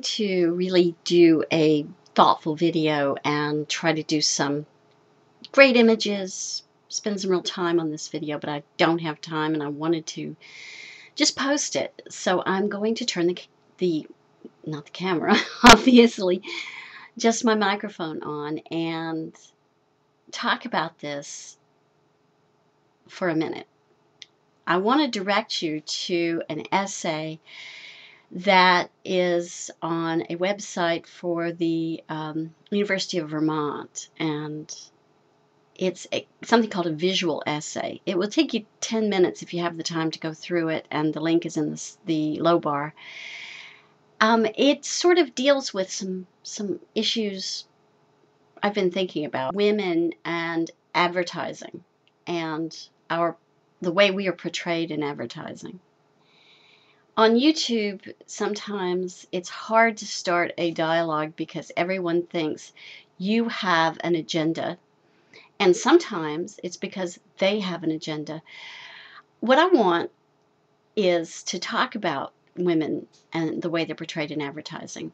trying to really do a thoughtful video and try to do some great images, spend some real time on this video, but I don't have time and I wanted to just post it. So I'm going to turn not the camera, obviously, just my microphone on and talk about this for a minute. I want to direct you to an essay that is on a website for the University of Vermont, and it's something called a visual essay. It will take you 10 minutes if you have the time to go through it, and the link is in the low bar. It sort of deals with some issues I've been thinking about: women and advertising, and the way we are portrayed in advertising. On YouTube, sometimes it's hard to start a dialogue because everyone thinks you have an agenda, and sometimes it's because they have an agenda. What I want is to talk about women and the way they're portrayed in advertising.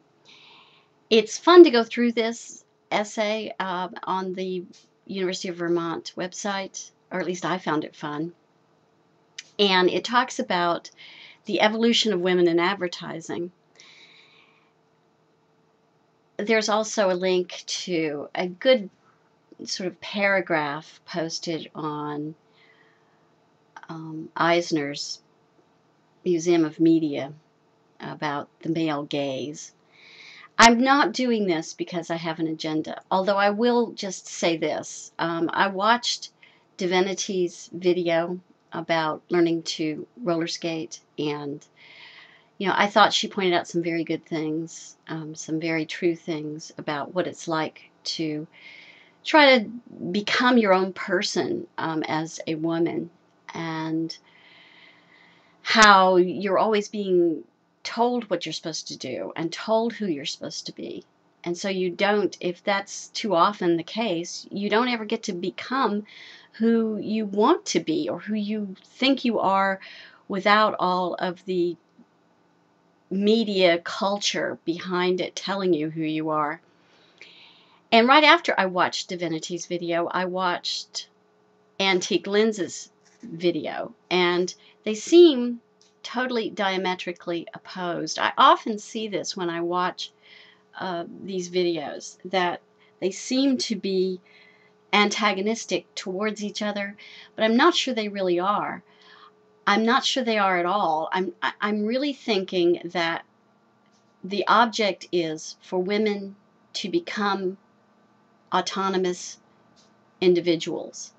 It's fun to go through this essay on the University of Vermont website, or at least I found it fun. And it talks about the evolution of women in advertising. There's also a link to a good sort of paragraph posted on Eisner's Museum of Media about the male gaze. I'm not doing this because I have an agenda, although I will just say this. I watched Divinity's video about learning to roller skate, and I thought she pointed out some very good things, some very true things about what it's like to try to become your own person as a woman, and how you're always being told what you're supposed to do and told who you're supposed to be. And so you don't, if that's too often the case, you don't ever get to become who you want to be or who you think you are without all of the media culture behind it telling you who you are. And right after I watched Divinity's video, I watched Antique Lens's video, and they seem totally diametrically opposed. I often see this when I watch these videos, that they seem to be antagonistic towards each other, but I'm not sure they really are. I'm not sure they are at all. I'm really thinking that the object is for women to become autonomous individuals,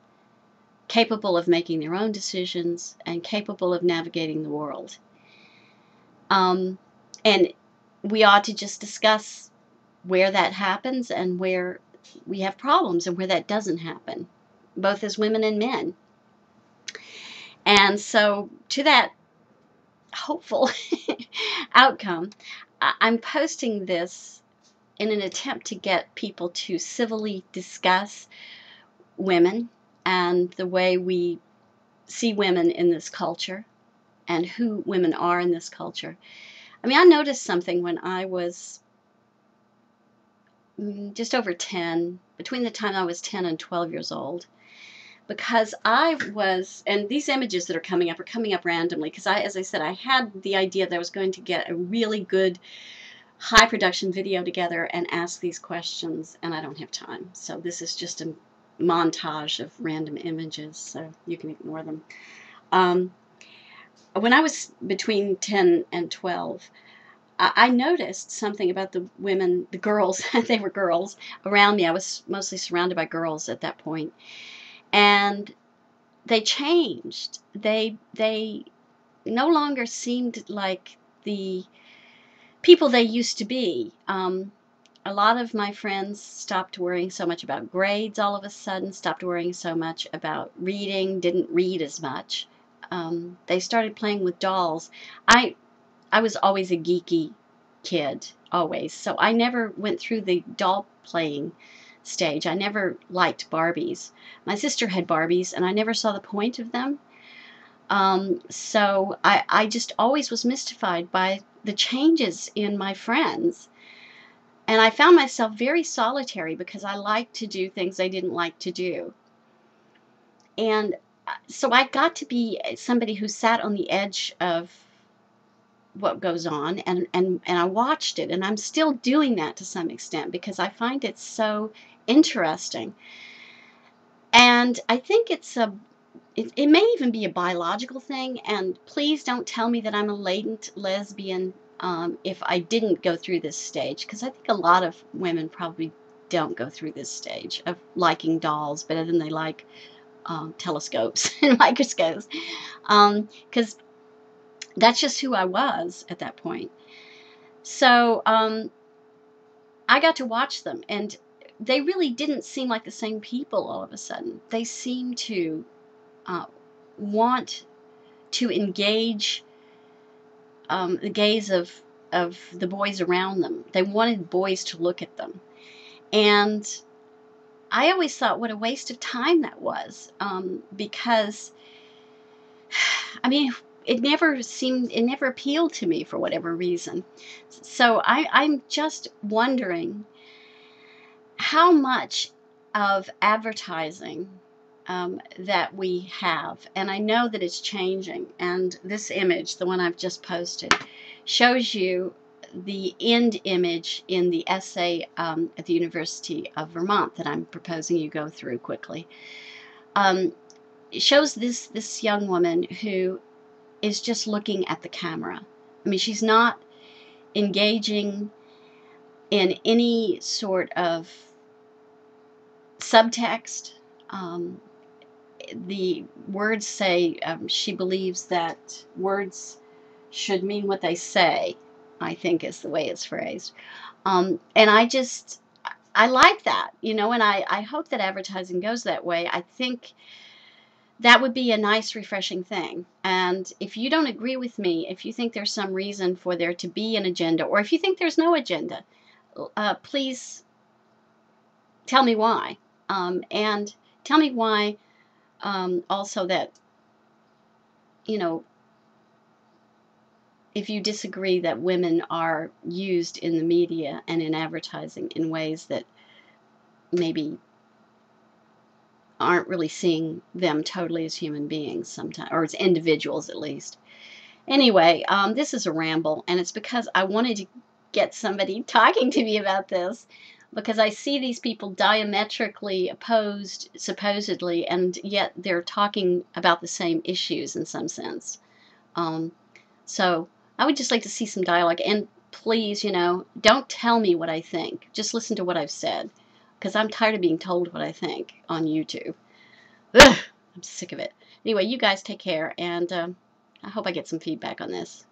capable of making their own decisions and capable of navigating the world. And we ought to just discuss where that happens and where we have problems and where that doesn't happen, both as women and men. And so to that hopeful outcome, I'm posting this in an attempt to get people to civilly discuss women and the way we see women in this culture and who women are in this culture. I mean, I noticed something when I was just over 10, between the time I was 10 and 12 years old, because and these images that are coming up randomly, because as I said, I had the idea that I was going to get a really good high production video together and ask these questions, and I don't have time. So this is just a montage of random images, so you can ignore them. When I was between 10 and 12, I noticed something about the women, the girls, they were girls around me. I was mostly surrounded by girls at that point. And they changed. They no longer seemed like the people they used to be. A lot of my friends stopped worrying so much about grades all of a sudden, stopped worrying so much about reading, didn't read as much. They started playing with dolls. I was always a geeky kid, always. So I never went through the doll playing stage. I never liked Barbies. My sister had Barbies, and I never saw the point of them. So I just always was mystified by the changes in my friends. And I found myself very solitary because I liked to do things I didn't like to do. And so I got to be somebody who sat on the edge of what goes on, and I watched it, and I'm still doing that to some extent because I find it so interesting. And I think it may even be a biological thing, and please don't tell me that I'm a latent lesbian if I didn't go through this stage, because I think a lot of women probably don't go through this stage of liking dolls better than they like telescopes and microscopes, because that's just who I was at that point. So I got to watch them, and they really didn't seem like the same people all of a sudden. They seemed to uh, want to engage the gaze of the boys around them. They wanted boys to look at them. And I always thought what a waste of time that was, because, I mean, it never appealed to me for whatever reason. So I'm just wondering how much of advertising that we have, and I know that it's changing, and this image, the one I've just posted, shows you the end image in the essay at the University of Vermont that I'm proposing you go through quickly. It shows this young woman who is just looking at the camera. I mean, she's not engaging in any sort of subtext. The words say she believes that words should mean what they say, I think is the way it's phrased. And I like that, and I hope that advertising goes that way. I think that would be a nice, refreshing thing. And if you don't agree with me, if you think there's some reason for there to be an agenda, or if you think there's no agenda, please tell me why. And tell me why also that, if you disagree that women are used in the media and in advertising in ways that maybe aren't really seeing them totally as human beings sometimes, or as individuals at least. Anyway, this is a ramble, and it's because I wanted to get somebody talking to me about this, because I see these people diametrically opposed, supposedly, and yet they're talking about the same issues in some sense. So I would just like to see some dialogue, and please, don't tell me what I think. Just listen to what I've said, because I'm tired of being told what I think on YouTube. Ugh, I'm sick of it. Anyway, you guys take care, and I hope I get some feedback on this.